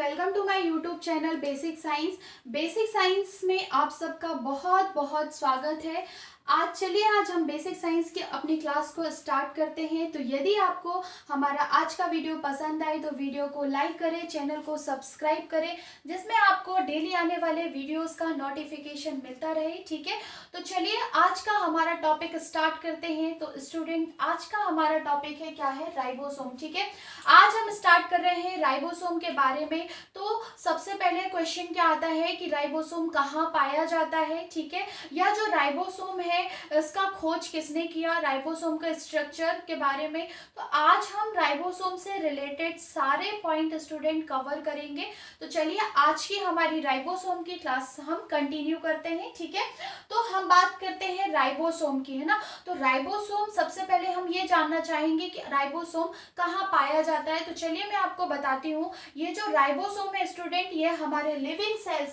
Welcome to my YouTube channel basic science. Basic science में आप सबका बहुत बहुत स्वागत है। आज हम बेसिक साइंस की अपनी क्लास को स्टार्ट करते हैं। तो यदि आपको हमारा आज का वीडियो पसंद आए तो वीडियो को लाइक करें, चैनल को सब्सक्राइब करें, जिसमें आपको डेली आने वाले वीडियोस का नोटिफिकेशन मिलता रहे। ठीक है, तो चलिए आज का हमारा टॉपिक स्टार्ट करते हैं। तो स्टूडेंट, आज का हमारा टॉपिक है क्या है? राइबोसोम। ठीक है, आज हम स्टार्ट कर रहे हैं राइबोसोम के बारे में। तो सबसे पहले क्वेश्चन क्या आता है कि राइबोसोम कहाँ पाया जाता है? ठीक है, यह जो राइबोसोम है इसका खोज किसने किया, राइबोसोम का स्ट्रक्चर के बारे में। तो आज हम राइबोसोम से रिलेटेड सारे पॉइंट स्टूडेंट कवर करेंगे। तो चलिए आज की हमारी राइबोसोम की क्लास हम कंटिन्यू करते हैं। ठीक है, तो हम बात करते हैं राइबोसोम की, है ना। तो राइबोसोम, सबसे पहले हम ये जानना चाहेंगे कि राइबोसोम कहाँ पाया जाता है। तो चलिए मैं आपको बताती हूँ। ये जो राइबोसोम है स्टूडेंट, ये हमारे लिविंग सेल्स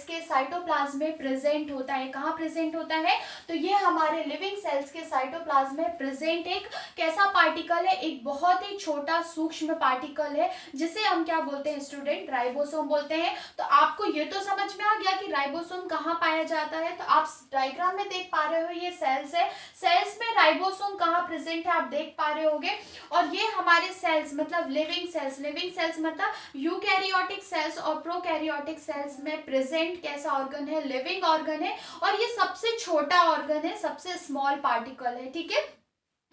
के साइटोप्लाज्म में प्रेजेंट होता है। कहाँ प्रेजेंट होता है? तो ये हमारे लिविंग सेल्स के साइटोप्लाज्म में प्रेजेंट एक कैसा पार्टिकल है? एक बहुत ही छोटा सूक्ष्म पार्टिकल है, जिसे हम क्या बोलते हैं स्टूडेंट? राइबोसोम बोलते हैं। तो आपको ये तो समझ में आ गया कि राइबोसोम कहाँ पाया जाता है। तो आप डायग्राम में देख पा रहे हो, ये सेल्स है, सेल्स में राइबोसोम कहाँ प्रेजेंट है आप देख पा रहे होगे। और ये हमारे सेल्स मतलब लिविंग सेल्स मतलब यूकैरियोटिक सेल्स और प्रोकैरियोटिक सेल्स में प्रेजेंट कैसा ऑर्गन है? लिविंग ऑर्गन है। और ये सबसे छोटा ऑर्गन है, सबसे स्मॉल पार्टिकल है। ठीक है,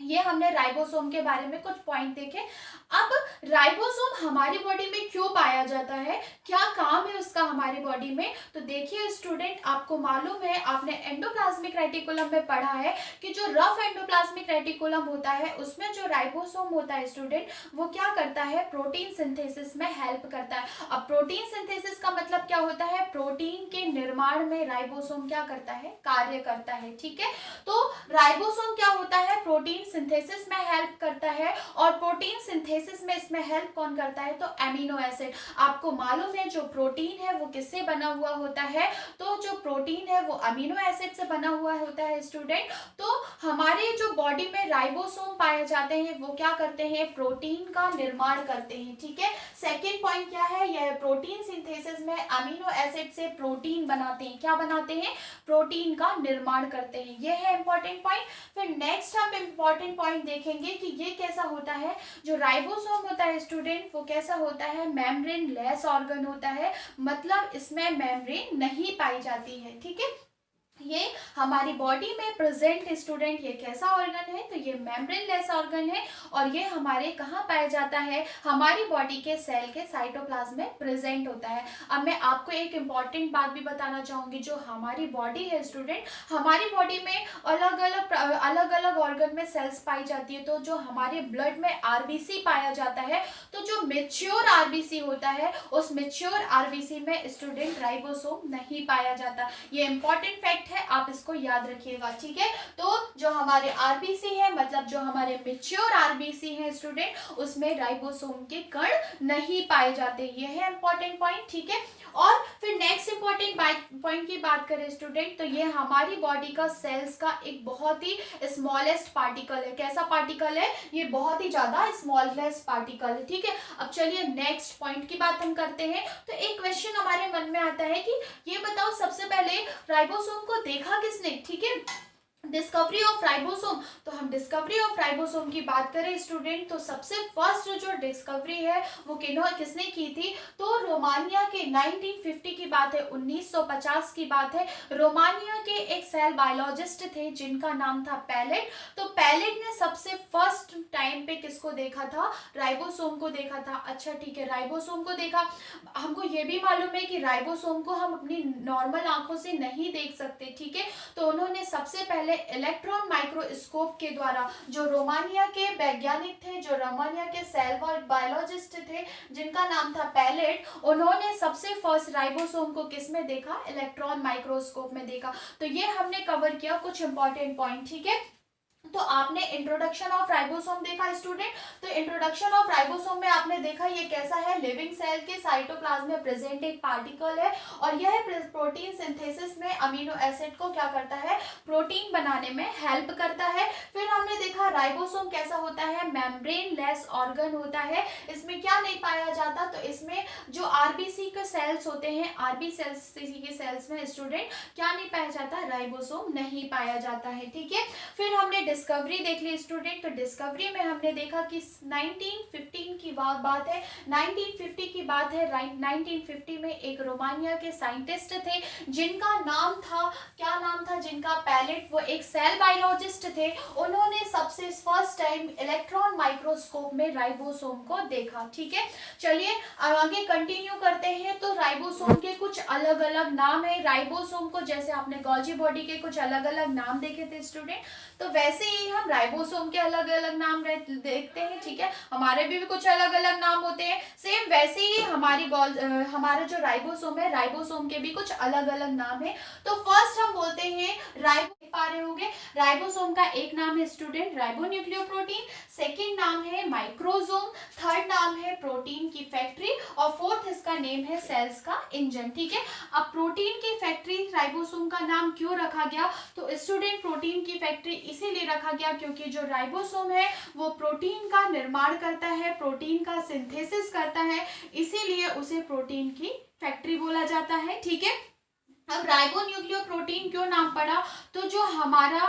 ये हमने राइबोसोम के बारे में कुछ पॉइंट देखे। अब राइबोसोम हमारी बॉडी में क्यों पाया जाता है, क्या काम है उसका हमारी बॉडी में? तो देखिए स्टूडेंट, आपको मालूम है, आपने एंडोप्लाज्मिक रेटिकुलम में पढ़ा है कि जो रफ एंडोप्लाज्मिक रेटिकुलम होता है उसमें जो राइबोसोम होता है स्टूडेंट, वो क्या करता है? प्रोटीन सिंथेसिस में हेल्प करता है। अब प्रोटीन सिंथेसिस का मतलब क्या होता है? प्रोटीन के निर्माण में राइबोसोम क्या करता है? कार्य करता है। ठीक है, तो राइबोसोम क्या होता है? प्रोटीन सिंथेसिस में हेल्प करता है। और प्रोटीन सिंथेसिस में इसमें हेल्प कौन करता है? तो एमिनो एसिड। आपको मालूम है जो प्रोटीन है वो किससे बना हुआ होता है? तो जो प्रोटीन है वो अमीनो एसिड से बना हुआ होता है स्टूडेंट। तो हमारे जो बॉडी में राइबोसोम पाए जाते हैं वो क्या करते हैं? प्रोटीन का निर्माण करते हैं। ठीक है, सेकेंड पॉइंट क्या है? यह प्रोटीन सिंथेसिस में अमीनो एसिड से प्रोटीन बनाते हैं। क्या बनाते हैं? प्रोटीन का निर्माण करते हैं। यह है इंपॉर्टेंट पॉइंट। फिर नेक्स्ट हम इंपॉर्टेंट पॉइंट देखेंगे कि ये कैसा होता है। जो राइबोसोम होता है स्टूडेंट, वो कैसा होता है? मेम्ब्रेन लेस ऑर्गन होता है, मतलब इसमें मेम्ब्रेन नहीं पाई जाती है। ठीक है, ये हमारी बॉडी में प्रेजेंट स्टूडेंट, ये कैसा ऑर्गन है? तो ये मेम्ब्रेन लेस ऑर्गन है। और ये हमारे कहाँ पाया जाता है? हमारी बॉडी के सेल के साइटोप्लाज्म में प्रेजेंट होता है। अब मैं आपको एक इम्पॉर्टेंट बात भी बताना चाहूंगी। जो हमारी बॉडी है स्टूडेंट, हमारी बॉडी में अलग अलग ऑर्गन में सेल्स पाई जाती है। तो जो हमारे ब्लड में आरबीसी पाया जाता है, तो जो मेच्योर आरबीसी होता है, उस मेच्योर आरबीसी में स्टूडेंट राइबोसोम नहीं पाया जाता। ये इंपॉर्टेंट फैक्ट है, आप इसको याद रखिएगा। ठीक है, तो जो हमारे आरबीसी है, मतलब जो हमारे मेच्योर आरबीसी है स्टूडेंट, उसमें राइबोसोम के कण नहीं पाए जाते। ये है इंपॉर्टेंट पॉइंट। ठीक है, और फिर नेक्स्ट इंपॉर्टेंट पॉइंट की बात करें स्टूडेंट, तो ये हमारी बॉडी का सेल्स का एक बहुत ही स्मॉलेस्ट पार्टिकल है। कैसा पार्टिकल है? ये बहुत ही ज्यादा स्मॉलेस्ट पार्टिकल है। ठीक है, अब चलिए नेक्स्ट पॉइंट की बात हम करते हैं। तो एक क्वेश्चन हमारे मन में आता है कि ये बताओ, सबसे पहले राइबोसोम को देखा किसने? ठीक है, डिस्कवरी ऑफ राइबोसोम। तो हम डिस्कवरी ऑफ राइबोसोम की बात करें स्टूडेंट, तो सबसे फर्स्ट जो डिस्कवरी है वो किसने की थी? तो रोमानिया के 1950 की बात है, 1950 की बात है। रोमानिया के एक सेल बायोलॉजिस्ट थे जिनका नाम था पैलेट। तो पैलेट ने सबसे फर्स्ट टाइम पे किसको देखा था? राइबोसोम को देखा था। अच्छा ठीक है, राइबोसोम को देखा। हमको ये भी मालूम है कि राइबोसोम को हम अपनी नॉर्मल आंखों से नहीं देख सकते। ठीक है, तो उन्होंने सबसे पहले इलेक्ट्रॉन माइक्रोस्कोप के द्वारा, जो रोमानिया के वैज्ञानिक थे, जो रोमानिया के सेल बायोलॉजिस्ट थे जिनका नाम था पैलेट, उन्होंने सबसे फर्स्ट राइबोसोम को किस में देखा? इलेक्ट्रॉन माइक्रोस्कोप में देखा। तो ये हमने कवर किया कुछ इंपॉर्टेंट पॉइंट। ठीक है, तो आपने इंट्रोडक्शन ऑफ राइबोसोम देखा स्टूडेंट। तो इंट्रोडक्शन ऑफ राइबोसोम में आपने देखा ये कैसा है, लिविंग सेल के साइटोप्लाज्म में प्रेजेंट एक पार्टिकल है और यह प्रोटीन सिंथेसिस में अमीनो एसिड को क्या करता है, प्रोटीन बनाने में हेल्प करता है। फिर हमने देखा राइबोसोम कैसा होता है, मेम्ब्रेन लेस ऑर्गन होता है, इसमें क्या नहीं पाया जाता, तो इसमें जो आरबीसी के सेल्स होते हैं, आरबी सेल्स के सेल्स में स्टूडेंट क्या नहीं पाया जाता, राइबोसोम नहीं पाया जाता है। ठीक है, फिर हमने डिस्कवरी देख ली स्टूडेंट। तो डिस्कवरी में हमने देखा कि 1915 की बात है, 1950 की बात है। 1950 में एक रोमानिया के साइंटिस्ट थे जिनका नाम था, क्या नाम था जिनका, पैलेट। वो एक सेल बायोलॉजिस्ट थे। उन्होंने सबसे फर्स्ट टाइम इलेक्ट्रॉन माइक्रोस्कोप में राइबोसोम को देखा। ठीक है, चलिए आगे कंटिन्यू करते हैं। तो राइबोसोम के कुछ अलग अलग नाम है। राइबोसोम को जैसे आपने गोल्जी बॉडी के कुछ अलग अलग नाम देखे थे स्टूडेंट, तो वैसे ही हम राइबोसोम के अलग अलग नाम देखते हैं। ठीक है, हमारे भी कुछ अलग अलग नाम होते हैं। सेम वैसे ही हमारा जो राइबोसोम है, राइबोसोम के भी कुछ अलग अलग नाम है। तो फर्स्ट हम बोलते हैं पा रहे होंगे, राइबोसोम का एक नाम है स्टूडेंट राइबोन्यूक्लियोप्रोटीन, सेकंड नाम है माइक्रोसोम, थर्ड नाम है प्रोटीन की फैक्ट्री और फोर्थ इसका नेम है सेल्स का इंजन। ठीक है, अब प्रोटीन की फैक्ट्री राइबोसोम का नाम क्यों रखा गया, तो स्टूडेंट प्रोटीन की फैक्ट्री इसीलिए रखा गया क्योंकि जो राइबोसोम है वो प्रोटीन का निर्माण करता है, प्रोटीन का सिंथेसिस करता है, इसीलिए उसे प्रोटीन की फैक्ट्री बोला जाता है। ठीक है, अब राइबोन्यूक्लियोप्रोटीन क्यों नाम पड़ा, तो जो हमारा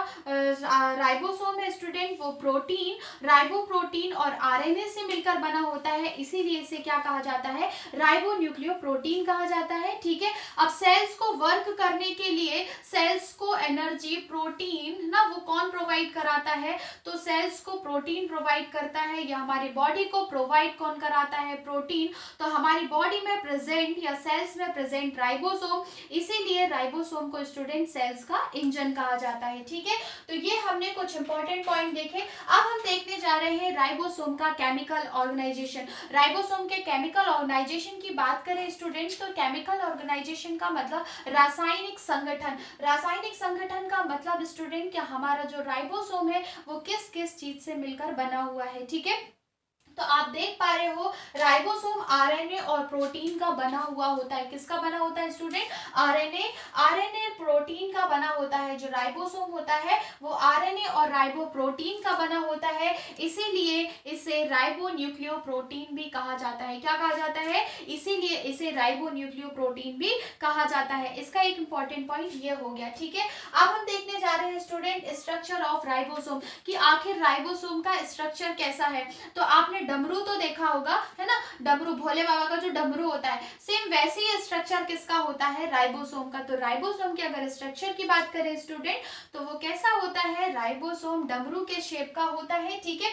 राइबोसोम है स्टूडेंट, वो प्रोटीन, राइबोप्रोटीन और आरएनए से मिलकर बना होता है, इसीलिए इसे क्या कहा जाता है, राइबोन्यूक्लियोप्रोटीन कहा जाता है। ठीक है, अब सेल्स को वर्क करने के लिए, सेल्स को एनर्जी प्रोटीन ना वो कौन प्रोवाइड कराता है, तो सेल्स को प्रोटीन प्रोवाइड करता है, या हमारी बॉडी को प्रोवाइड कौन कराता है, प्रोटीन। तो हमारी बॉडी में प्रेजेंट या सेल्स में प्रेजेंट राइबोसोम, इसीलिए राइबोसोम को स्टूडेंट सेल्स का इंजन कहा जाता है। ठीक है, तो ये हमने कुछ इंपॉर्टेंट पॉइंट देखे। अब हम देखने जा रहे हैं राइबोसोम का केमिकल ऑर्गेनाइजेशन। राइबोसोम के केमिकल ऑर्गेनाइजेशन की बात करें स्टूडेंट, तो केमिकल ऑर्गेनाइजेशन का मतलब रासायनिक संगठन। रासायनिक संगठन का मतलब स्टूडेंट कि हमारा जो राइबोसोम है वो किस किस चीज से मिलकर बना हुआ है। ठीक है, तो आप देख पा रहे हो राइबोसोम आरएनए और प्रोटीन का बना हुआ होता है। किसका बना होता है स्टूडेंट, आरएनए, आरएनए प्रोटीन का बना होता है। जो राइबोसोम होता है वो आरएनए और राइबोप्रोटीन का बना होता है, इसीलिए इसे राइबोन्यूक्लियोप्रोटीन भी कहा जाता है। क्या कहा जाता है, इसीलिए इसे राइबोन्यूक्लियोप्रोटीन भी कहा जाता है। इसका एक इंपॉर्टेंट पॉइंट ये हो गया। ठीक है, अब हम देखने जा रहे हैं स्टूडेंट स्ट्रक्चर ऑफ राइबोसोम, कि आखिर राइबोसोम का स्ट्रक्चर कैसा है। तो आपने डमरू तो देखा होगा, है ना, डमरू, भोले बाबा का जो डमरू होता है, सेम वैसे ही स्ट्रक्चर किसका होता है, राइबोसोम का। तो राइबोसोम के अगर स्ट्रक्चर की बात करें स्टूडेंट, तो वो कैसा होता है, राइबोसोम डमरू के शेप का होता है। ठीक है,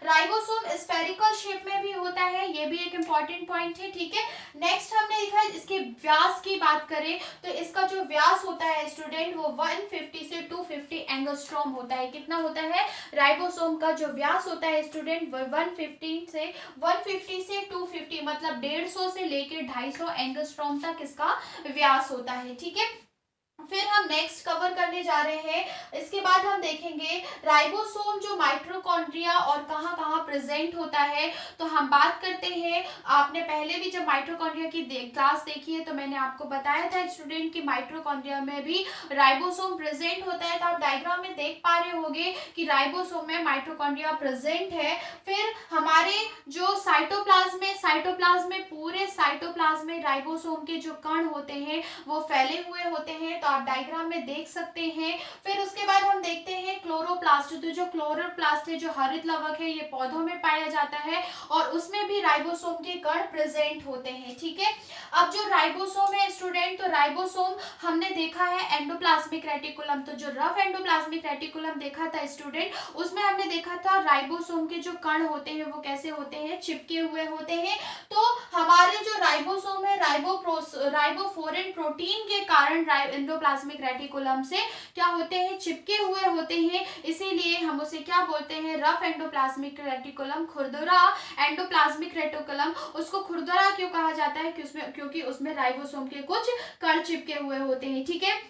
राइबोसोम स्फेरिकल शेप में भी होता है, ये भी एक इंपॉर्टेंट पॉइंट है। ठीक है, नेक्स्ट हमने देखा इसके व्यास की बात करें, तो इसका जो व्यास होता है स्टूडेंट वो 150 से 250 एंगस्ट्रॉम होता है। कितना होता है, राइबोसोम का जो व्यास होता है स्टूडेंट वो 150 से 250, मतलब 150 से लेके 250 एंगस्ट्रॉम तक इसका व्यास होता है। ठीक है, फिर हम नेक्स्ट कवर करने जा रहे हैं। इसके बाद हम देखेंगे राइबोसोम जो माइटोकॉन्ड्रिया और कहाँ कहाँ प्रेजेंट होता है। तो हम बात करते हैं, आपने पहले भी जब माइटोकॉन्ड्रिया की क्लास देखी है तो मैंने आपको बताया था स्टूडेंट कि माइटोकॉन्ड्रिया में भी राइबोसोम प्रेजेंट होता है। तो आप डायग्राम में देख पा रहे होंगे कि राइबोसोम में माइटोकॉन्ड्रिया प्रेजेंट है। फिर हमारे जो साइटोप्लाज्म में पूरे साइटोप्लाज्म में राइबोसोम के जो कण होते हैं वो फैले हुए होते हैं, तो आप डायग्राम में देख सकते हैं। फिर उसके बाद हम देखते हैं क्लोरोप्लास्ट। तो जो क्लोरोप्लास्ट है, जो हरित लवक है, ये पौधों में पाया जाता है और उसमें भी राइबोसोम के कण प्रेजेंट होते हैं। ठीक है, अब जो राइबोसोम है स्टूडेंट, तो राइबोसोम हमने देखा है एंडोप्लाज्मिक रेटिकुलम। तो जो रफ एंडोप्लाज्मिक रेटिकुलम देखा था स्टूडेंट, उसमें हमने देखा था राइबोसोम के जो कण होते हैं वो कैसे होते हैं, चिपके हुए होते हैं। तो हमारे जो राइबोसोम है, राइबोफोरेन प्रोटीन के कारण एंडोप्लाज्मिक रेटिकुलम से क्या होते हैं, चिपके हुए होते हैं, इसीलिए हम उसे क्या बोलते हैं, रफ एंडोप्लाज्मिक रेटिकुलम, खुरदुरा एंडोप्लाज्मिक रेटिकुलम। उसको खुरदुरा क्यों कहा जाता है, क्योंकि उसमें राइबोसोम के कुछ कण चिपके हुए होते हैं। ठीक है,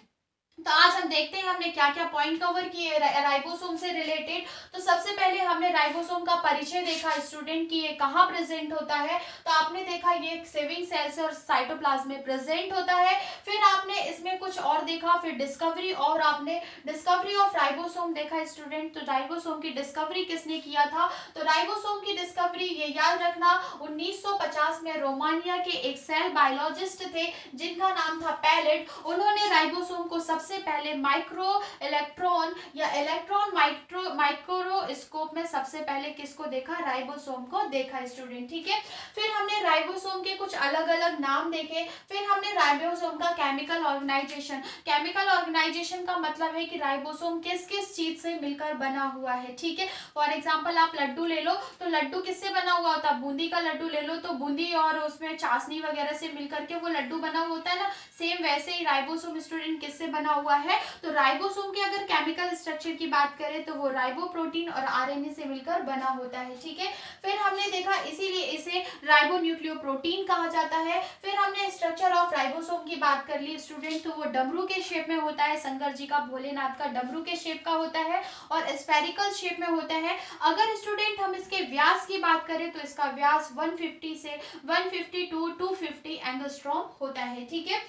तो आज हम देखते हैं हमने क्या क्या पॉइंट कवर किए राइबोसोम से रिलेटेड। तो सबसे पहले हमने राइबोसोम का परिचय देखा स्टूडेंट की, ये कहाँ प्रेजेंट होता है। तो आपने देखा ये सेविंग सेल्स और साइटोप्लाज्म में प्रेजेंट होता है। फिर आपने इसमें कुछ और देखा, फिर डिस्कवरी, और आपने डिस्कवरी ऑफ राइबोसोम देखा स्टूडेंट। तो राइबोसोम की डिस्कवरी किसने किया था? तो राइबोसोम की डिस्कवरी, ये याद रखना, 1950 में रोमानिया के एक सेल बायोलॉजिस्ट थे जिनका नाम था पैलेट। उन्होंने राइबोसोम को सबसे पहले माइक्रो इलेक्ट्रॉन या इलेक्ट्रॉन माइक्रोस्कोप में सबसे पहले किसको देखा? राइबोसोम को देखा स्टूडेंट, ठीक है। फिर हमने राइबोसोम के कुछ अलग अलग नाम देखे। फिर हमने राइबोसोम का केमिकल ऑर्गेनाइजेशन का मतलब है कि राइबोसोम किस किस चीज से मिलकर बना हुआ है, ठीक है। फॉर एग्जाम्पल आप लड्डू ले लो, तो लड्डू किससे बना हुआ होता है? बूंदी का लड्डू ले लो, तो बूंदी और उसमें चाशनी वगैरह से मिलकर के वो लड्डू बना होता है ना। सेम वैसे ही राइबोसोम स्टूडेंट किससे बना हुआ है? तो राइबोसोम के अगर केमिकल स्ट्रक्चर की बात करें तो वो राइबोप्रोटीन और आरएनए से मिलकर बना होता है, ठीक है। फिर हमने देखा इसीलिए इसे राइबोन्यूक्लियोप्रोटीन कहा जाता है। फिर हमने स्ट्रक्चर ऑफ राइबोसोम की बात कर ली स्टूडेंट, तो वो डमरू के शेप में होता है, शंकर जी का, भोलेनाथ का डमरू के शेप का होता है और स्फेरिकल शेप में होता है। अगर स्टूडेंट हम इसके व्यास की बात करें तो इसका व्यास 150 से 150 टू 250 एंगस्ट्रॉम होता है, ठीक है।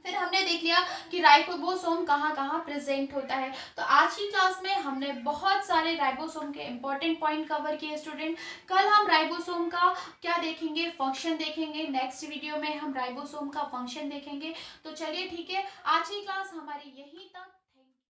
फिर हमने देख लिया कि राइबोसोम कहाँ कहाँ प्रेजेंट होता है। तो आज की क्लास में हमने बहुत सारे राइबोसोम के इंपॉर्टेंट पॉइंट कवर किए स्टूडेंट। कल हम राइबोसोम का क्या देखेंगे? फंक्शन देखेंगे। नेक्स्ट वीडियो में हम राइबोसोम का फंक्शन देखेंगे। तो चलिए ठीक है, आज की क्लास हमारी यहीं तक।